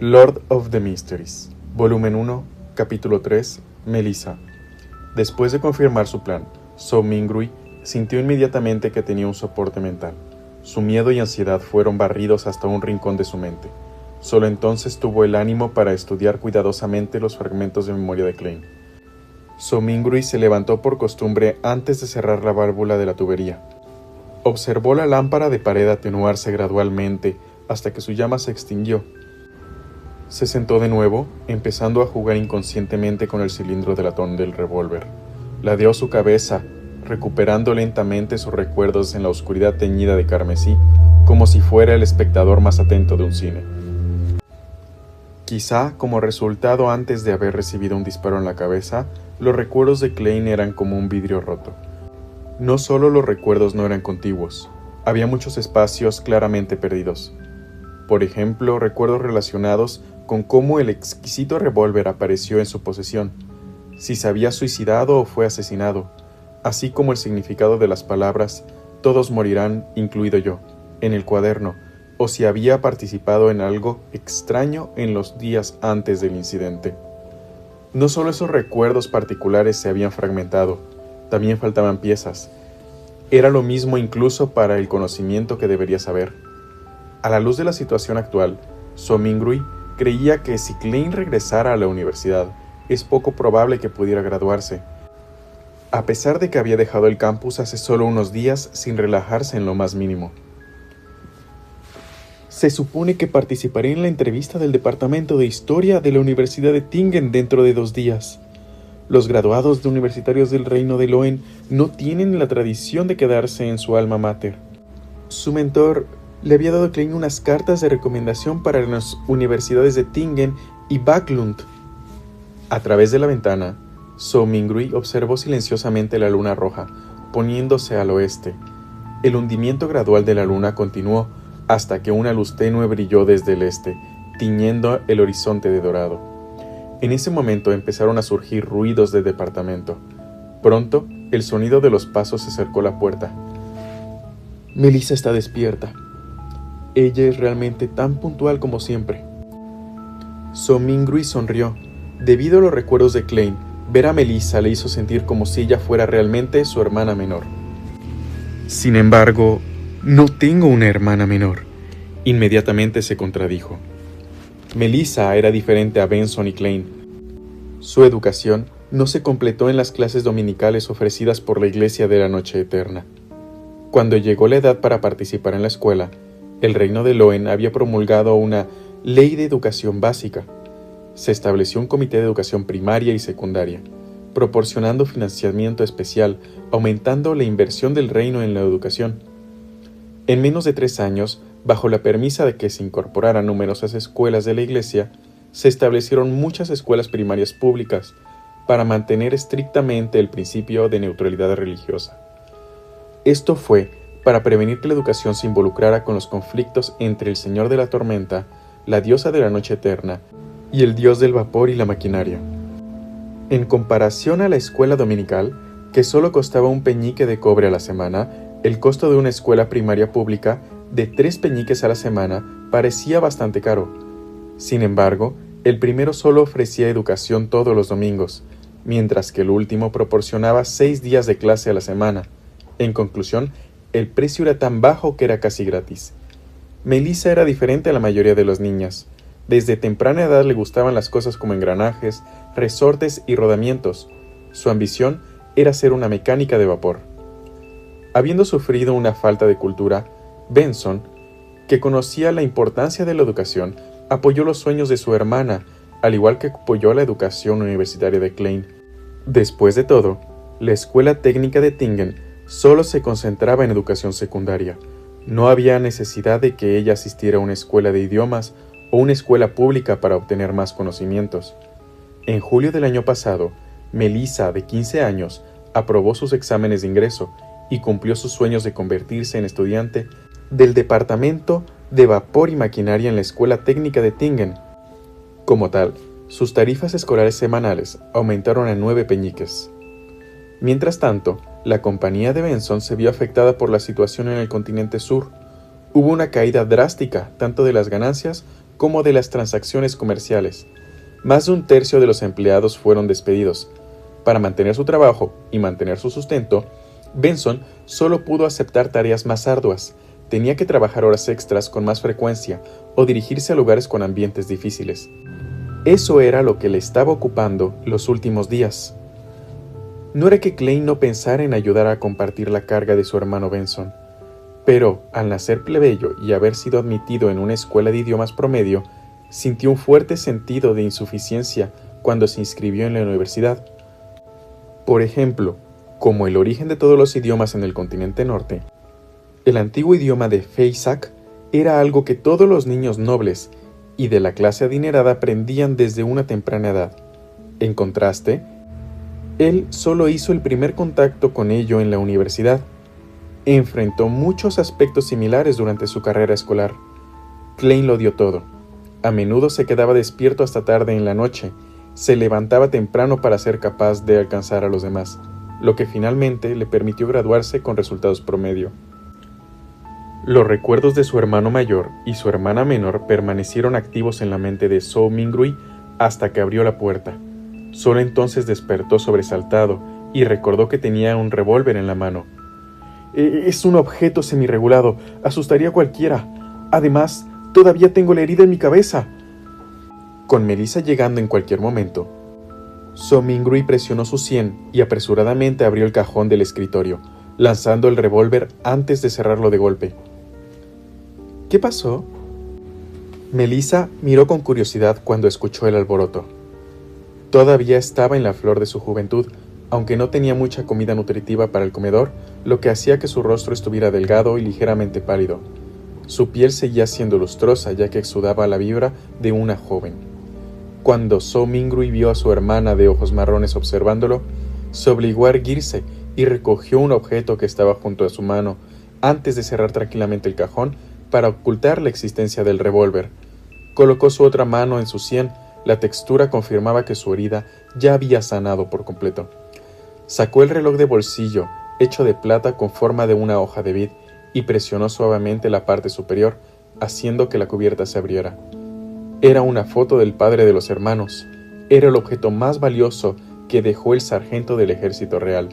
Lord of the Mysteries, Volumen 1, Capítulo 3, Melissa. Después de confirmar su plan, So Mingrui sintió inmediatamente que tenía un soporte mental. Su miedo y ansiedad fueron barridos hasta un rincón de su mente. Solo entonces tuvo el ánimo para estudiar cuidadosamente los fragmentos de memoria de Klein. So Mingrui se levantó por costumbre antes de cerrar la válvula de la tubería. Observó la lámpara de pared atenuarse gradualmente hasta que su llama se extinguió. Se sentó de nuevo, empezando a jugar inconscientemente con el cilindro de latón del revólver. Ladeó su cabeza, recuperando lentamente sus recuerdos en la oscuridad teñida de carmesí, como si fuera el espectador más atento de un cine. Quizá, como resultado antes de haber recibido un disparo en la cabeza, los recuerdos de Klein eran como un vidrio roto. No solo los recuerdos no eran contiguos, había muchos espacios claramente perdidos. Por ejemplo, recuerdos relacionados con cómo el exquisito revólver apareció en su posesión, si se había suicidado o fue asesinado, así como el significado de las palabras «todos morirán, incluido yo», en el cuaderno, o si había participado en algo extraño en los días antes del incidente. No solo esos recuerdos particulares se habían fragmentado, también faltaban piezas. Era lo mismo incluso para el conocimiento que debería saber. A la luz de la situación actual, So Mingrui creía que si Klein regresara a la universidad, es poco probable que pudiera graduarse, a pesar de que había dejado el campus hace solo unos días sin relajarse en lo más mínimo. Se supone que participaré en la entrevista del Departamento de Historia de la Universidad de Tingen dentro de 2 días. Los graduados de universitarios del Reino de Loen no tienen la tradición de quedarse en su alma mater. Su mentor le había dado a Klein unas cartas de recomendación para las universidades de Tingen y Backlund. A través de la ventana, So Mingrui observó silenciosamente la luna roja, poniéndose al oeste. El hundimiento gradual de la luna continuó hasta que una luz tenue brilló desde el este, tiñendo el horizonte de dorado. En ese momento empezaron a surgir ruidos de departamento. Pronto, el sonido de los pasos se acercó a la puerta. Melissa está despierta. Ella es realmente tan puntual como siempre. So Mingrui sonrió. Debido a los recuerdos de Klein, ver a Melissa le hizo sentir como si ella fuera realmente su hermana menor. Sin embargo, no tengo una hermana menor. Inmediatamente se contradijo. Melissa era diferente a Benson y Klein. Su educación no se completó en las clases dominicales ofrecidas por la Iglesia de la Noche Eterna. Cuando llegó la edad para participar en la escuela, el Reino de Loen había promulgado una ley de educación básica. Se estableció un comité de educación primaria y secundaria, proporcionando financiamiento especial, aumentando la inversión del reino en la educación. En menos de 3 años, bajo la premisa de que se incorporaran numerosas escuelas de la Iglesia, se establecieron muchas escuelas primarias públicas para mantener estrictamente el principio de neutralidad religiosa. Esto fue para prevenir que la educación se involucrara con los conflictos entre el Señor de la Tormenta, la diosa de la Noche Eterna, y el dios del vapor y la maquinaria. En comparación a la escuela dominical, que solo costaba un peñique de cobre a la semana, el costo de una escuela primaria pública de 3 peñiques a la semana parecía bastante caro. Sin embargo, el primero solo ofrecía educación todos los domingos, mientras que el último proporcionaba 6 días de clase a la semana. En conclusión, el precio era tan bajo que era casi gratis. Melissa era diferente a la mayoría de las niñas. Desde temprana edad le gustaban las cosas como engranajes, resortes y rodamientos. Su ambición era ser una mecánica de vapor. Habiendo sufrido una falta de cultura, Benson, que conocía la importancia de la educación, apoyó los sueños de su hermana, al igual que apoyó la educación universitaria de Klein. Después de todo, la escuela técnica de Tingen solo se concentraba en educación secundaria. No había necesidad de que ella asistiera a una escuela de idiomas o una escuela pública para obtener más conocimientos. En julio del año pasado, Melissa, de 15 años, aprobó sus exámenes de ingreso y cumplió sus sueños de convertirse en estudiante del Departamento de Vapor y Maquinaria en la Escuela Técnica de Tingen. Como tal, sus tarifas escolares semanales aumentaron a 9 peñiques. Mientras tanto, la compañía de Benson se vio afectada por la situación en el continente sur. Hubo una caída drástica tanto de las ganancias como de las transacciones comerciales. Más de un tercio de los empleados fueron despedidos. Para mantener su trabajo y mantener su sustento, Benson solo pudo aceptar tareas más arduas. Tenía que trabajar horas extras con más frecuencia o dirigirse a lugares con ambientes difíciles. Eso era lo que le estaba ocupando los últimos días. No era que Klein no pensara en ayudar a compartir la carga de su hermano Benson, pero al nacer plebeyo y haber sido admitido en una escuela de idiomas promedio, sintió un fuerte sentido de insuficiencia cuando se inscribió en la universidad. Por ejemplo, como el origen de todos los idiomas en el continente norte, el antiguo idioma de Feisak era algo que todos los niños nobles y de la clase adinerada aprendían desde una temprana edad. En contraste, él solo hizo el primer contacto con ello en la universidad. Enfrentó muchos aspectos similares durante su carrera escolar. Klein lo dio todo. A menudo se quedaba despierto hasta tarde en la noche. Se levantaba temprano para ser capaz de alcanzar a los demás, lo que finalmente le permitió graduarse con resultados promedio. Los recuerdos de su hermano mayor y su hermana menor permanecieron activos en la mente de Zhou Mingrui hasta que abrió la puerta. Solo entonces despertó sobresaltado y recordó que tenía un revólver en la mano. Es un objeto semirregulado, asustaría a cualquiera. Además, todavía tengo la herida en mi cabeza. Con Melissa llegando en cualquier momento, Zhou Mingrui presionó su sien y apresuradamente abrió el cajón del escritorio, lanzando el revólver antes de cerrarlo de golpe. ¿Qué pasó? Melissa miró con curiosidad cuando escuchó el alboroto. Todavía estaba en la flor de su juventud, aunque no tenía mucha comida nutritiva para el comedor, lo que hacía que su rostro estuviera delgado y ligeramente pálido. Su piel seguía siendo lustrosa, ya que exudaba la vibra de una joven. Cuando Zhou Mingrui vio a su hermana de ojos marrones observándolo, se obligó a erguirse y recogió un objeto que estaba junto a su mano, antes de cerrar tranquilamente el cajón para ocultar la existencia del revólver. Colocó su otra mano en su sien. La textura confirmaba que su herida ya había sanado por completo. Sacó el reloj de bolsillo, hecho de plata con forma de una hoja de vid, y presionó suavemente la parte superior, haciendo que la cubierta se abriera. Era una foto del padre de los hermanos. Era el objeto más valioso que dejó el sargento del ejército real.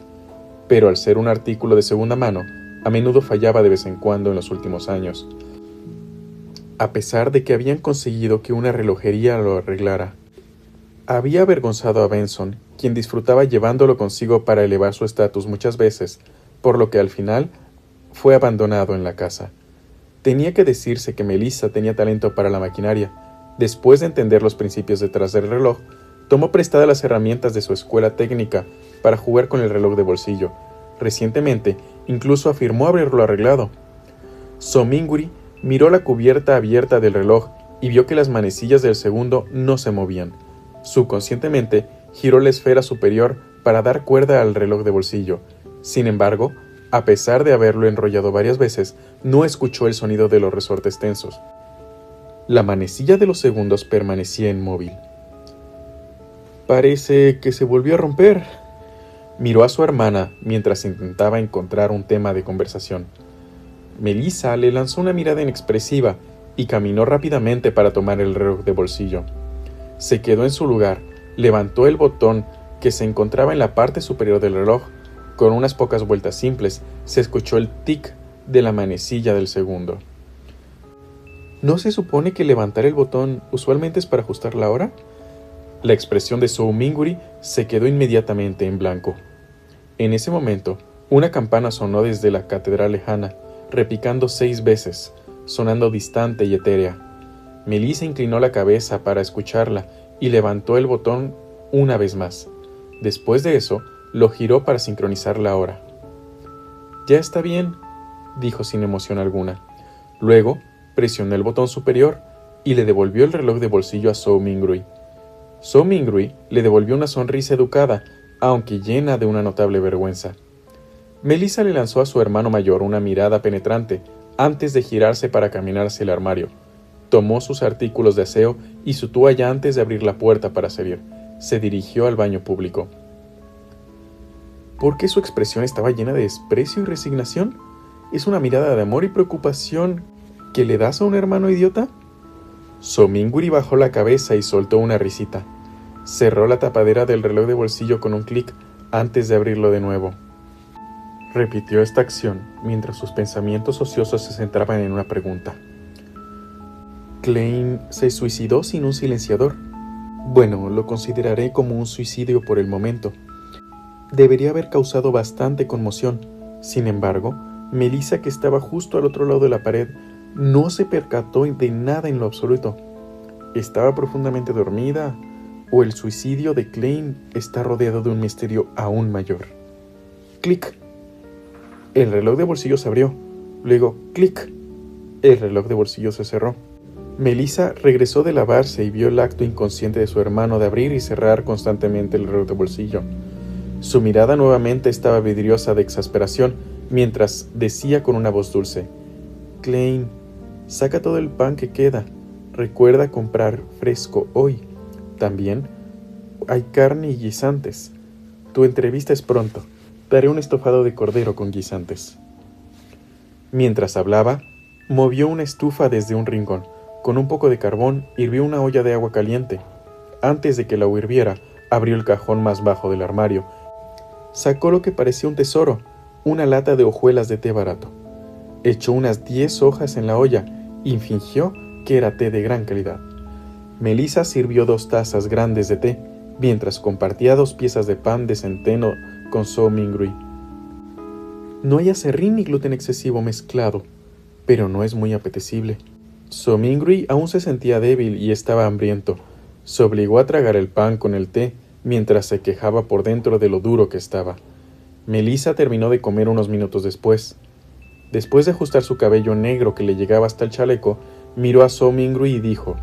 Pero al ser un artículo de segunda mano, a menudo fallaba de vez en cuando en los últimos años. A pesar de que habían conseguido que una relojería lo arreglara, había avergonzado a Benson, quien disfrutaba llevándolo consigo para elevar su estatus muchas veces, por lo que al final fue abandonado en la casa. Tenía que decirse que Melissa tenía talento para la maquinaria. Después de entender los principios detrás del reloj, tomó prestadas las herramientas de su escuela técnica para jugar con el reloj de bolsillo. Recientemente, incluso afirmó haberlo arreglado. Zhou Mingrui miró la cubierta abierta del reloj y vio que las manecillas del segundo no se movían. Subconscientemente, giró la esfera superior para dar cuerda al reloj de bolsillo. Sin embargo, a pesar de haberlo enrollado varias veces, no escuchó el sonido de los resortes tensos. La manecilla de los segundos permanecía inmóvil. Parece que se volvió a romper. Miró a su hermana mientras intentaba encontrar un tema de conversación. Melissa le lanzó una mirada inexpresiva y caminó rápidamente para tomar el reloj de bolsillo. Se quedó en su lugar, levantó el botón que se encontraba en la parte superior del reloj. Con unas pocas vueltas simples, se escuchó el tic de la manecilla del segundo. ¿No se supone que levantar el botón usualmente es para ajustar la hora? La expresión de Zhou Mingrui se quedó inmediatamente en blanco. En ese momento, una campana sonó desde la catedral lejana, repicando 6 veces, sonando distante y etérea. Melissa inclinó la cabeza para escucharla y levantó el botón una vez más. Después de eso, lo giró para sincronizar la hora. «Ya está bien», dijo sin emoción alguna. Luego, presionó el botón superior y le devolvió el reloj de bolsillo a Zhou Mingrui. Zhou Mingrui le devolvió una sonrisa educada, aunque llena de una notable vergüenza. Melissa le lanzó a su hermano mayor una mirada penetrante antes de girarse para caminar hacia el armario. Tomó sus artículos de aseo y su toalla antes de abrir la puerta para salir. Se dirigió al baño público. ¿Por qué su expresión estaba llena de desprecio y resignación? ¿Es una mirada de amor y preocupación que le das a un hermano idiota? Sominguri bajó la cabeza y soltó una risita. Cerró la tapadera del reloj de bolsillo con un clic antes de abrirlo de nuevo. Repitió esta acción mientras sus pensamientos ociosos se centraban en una pregunta. ¿Klein se suicidó sin un silenciador? Bueno, lo consideraré como un suicidio por el momento. Debería haber causado bastante conmoción. Sin embargo, Melissa, que estaba justo al otro lado de la pared, no se percató de nada en lo absoluto. ¿Estaba profundamente dormida? ¿O el suicidio de Klein está rodeado de un misterio aún mayor? ¡Clic! El reloj de bolsillo se abrió. Luego, ¡clic! El reloj de bolsillo se cerró. Melissa regresó de lavarse y vio el acto inconsciente de su hermano de abrir y cerrar constantemente el reloj de bolsillo. Su mirada nuevamente estaba vidriosa de exasperación mientras decía con una voz dulce: Klein, saca todo el pan que queda. Recuerda comprar fresco hoy. También hay carne y guisantes. Tu entrevista es pronto. Daré un estofado de cordero con guisantes. Mientras hablaba, movió una estufa desde un rincón. Con un poco de carbón, hirvió una olla de agua caliente. Antes de que la hirviera, abrió el cajón más bajo del armario. Sacó lo que parecía un tesoro, una lata de hojuelas de té barato. Echó unas 10 hojas en la olla y fingió que era té de gran calidad. Melissa sirvió 2 tazas grandes de té, mientras compartía 2 piezas de pan de centeno con Somingui. No hay aserrín ni gluten excesivo mezclado, pero no es muy apetecible. Somingui aún se sentía débil y estaba hambriento. Se obligó a tragar el pan con el té mientras se quejaba por dentro de lo duro que estaba. Melissa terminó de comer unos minutos después. Después de ajustar su cabello negro que le llegaba hasta el chaleco, miró a Somingui y dijo: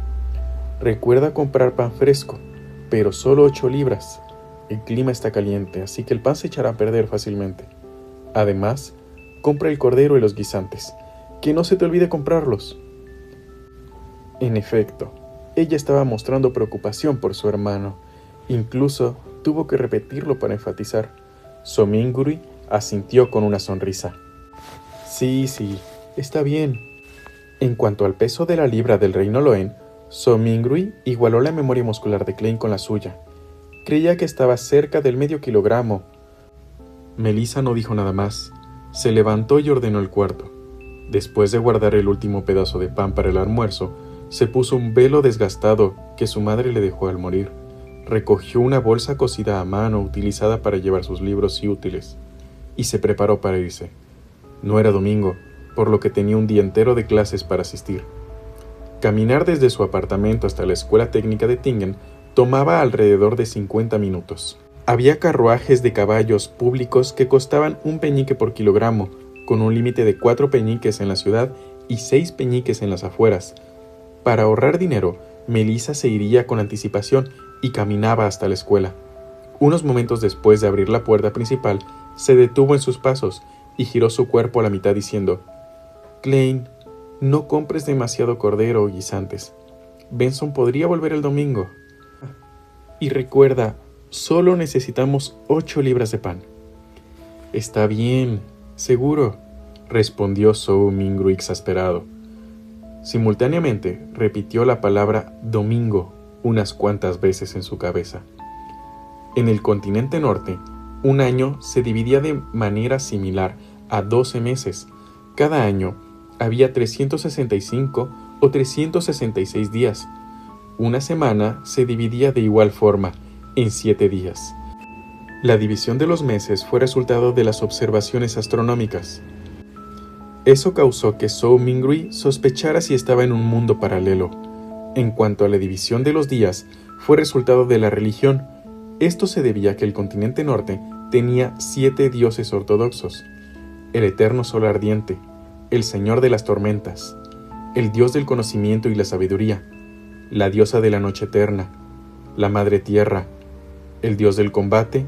Recuerda comprar pan fresco, pero solo 8 libras. El clima está caliente, así que el pan se echará a perder fácilmente. Además, compra el cordero y los guisantes. Que no se te olvide comprarlos. En efecto, ella estaba mostrando preocupación por su hermano. Incluso tuvo que repetirlo para enfatizar. Somingui asintió con una sonrisa. Sí, está bien. En cuanto al peso de la libra del reino Loen, Somingui igualó la memoria muscular de Klein con la suya. Creía que estaba cerca del medio kilogramo. Melissa no dijo nada más. Se levantó y ordenó el cuarto. Después de guardar el último pedazo de pan para el almuerzo, se puso un velo desgastado que su madre le dejó al morir. Recogió una bolsa cosida a mano utilizada para llevar sus libros y útiles, y se preparó para irse. No era domingo, por lo que tenía un día entero de clases para asistir. Caminar desde su apartamento hasta la escuela técnica de Tingen tomaba alrededor de 50 minutos. Había carruajes de caballos públicos que costaban 1 peñique por kilogramo, con un límite de 4 peñiques en la ciudad y 6 peñiques en las afueras. Para ahorrar dinero, Melissa se iría con anticipación y caminaba hasta la escuela. Unos momentos después de abrir la puerta principal, se detuvo en sus pasos y giró su cuerpo a la mitad diciendo: Klein, no compres demasiado cordero o guisantes. Benson podría volver el domingo. Y recuerda, solo necesitamos 8 libras de pan. Está bien, seguro, respondió Somingui exasperado. Simultáneamente, repitió la palabra domingo unas cuantas veces en su cabeza. En el continente norte, un año se dividía de manera similar a 12 meses. Cada año había 365 o 366 días. Una semana se dividía de igual forma, en 7 días. La división de los meses fue resultado de las observaciones astronómicas. Eso causó que Somingui sospechara si estaba en un mundo paralelo. En cuanto a la división de los días, fue resultado de la religión. Esto se debía a que el continente norte tenía 7 dioses ortodoxos: el eterno sol ardiente, el señor de las tormentas, el dios del conocimiento y la sabiduría, la diosa de la noche eterna, la madre tierra, el dios del combate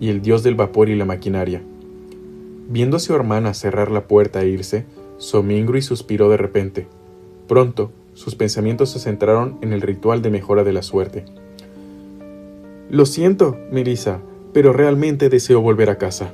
y el dios del vapor y la maquinaria. Viendo a su hermana cerrar la puerta e irse, Somingui suspiró de repente. Pronto, sus pensamientos se centraron en el ritual de mejora de la suerte. Lo siento, Melissa, pero realmente deseo volver a casa.